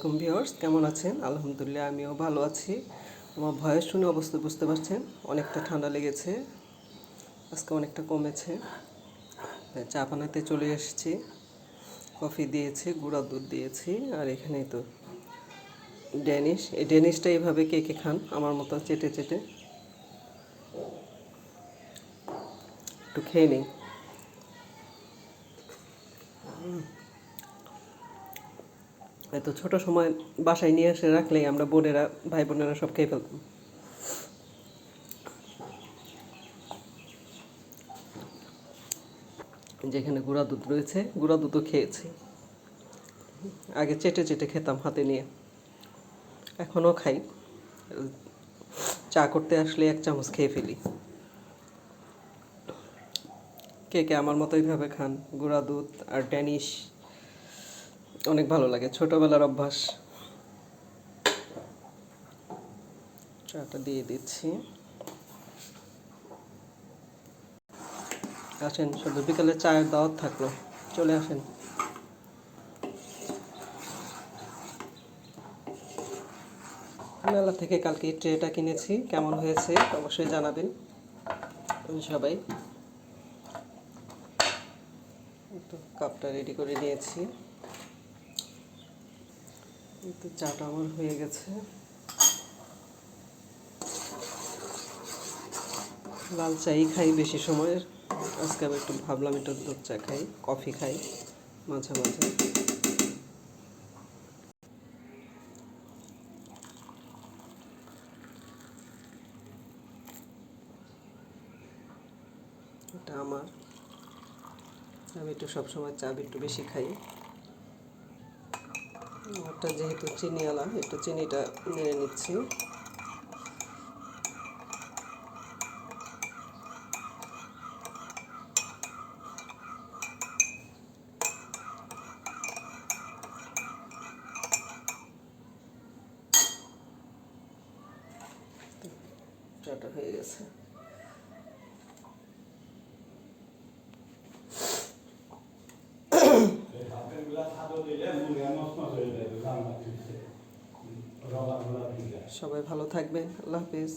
আলাইকুম ভিউয়ার্স, কেমন আছেন? আলহামদুলিল্লাহ আমিও ভালো আছি। আমার ভয়েস শুনে অবশ্যই বুঝতে পারছেন অনেকটা ঠান্ডা লেগেছে, আজকে অনেকটা কমেছে। চা বানাতে চলে এসেছি, কফি দিয়েছি, গুঁড়া দুধ দিয়েছি, আর এখানেই তো ড্যানিশ। এই ড্যানিশটা এইভাবে কে কে খান আমার মতো চেটে চেটে? একটু খেয়ে নিই। এত ছোট সময় বাসায় নিয়ে এসে রাখলেই আমরা বোনেরা, ভাই বোনেরা সব খেয়ে ফেলতাম। যেখানে গুঁড়া দুধ রয়েছে, গুঁড়া দুধও খেয়েছি। আগে চেটে চেটে খেতাম হাতে নিয়ে, এখনও খাই। চা করতে আসলে 1 চামচ খেয়ে ফেলি। কে কে আমার মতো এইভাবে খান? গুঁড়া দুধ আর ড্যানিশ অনেক ভালো লাগে, ছোটোবেলার অভ্যাস। চাটা দিয়ে দিচ্ছি। আসেন, শুধু বিকালে চায়ের দাওয়াত থাকলো, চলে আসেন। মেলা থেকে কালকে এই ট্রেটা কিনেছি, কেমন হয়েছে অবশ্যই জানাবেন সবাই। একটু কাপটা রেডি করে নিয়েছি, একটু চাটা আমার হয়ে গেছে। লাল চাই খাই বেশি সময়ের, আজকে আমি একটু ভাবলাম একটু দুধ চা খাই, কফি খাই মাঝে মাঝে। এটা আমার, আমি একটু সবসময় চা একটু বেশি খাই। আমারটা যেহেতু চিনিওয়ালা, একটু চিনিটা নেড়ে নিচ্ছি। চাটা হয়ে গেছে। সবাই ভালো থাকবেন, আল্লাহ হাফেজ।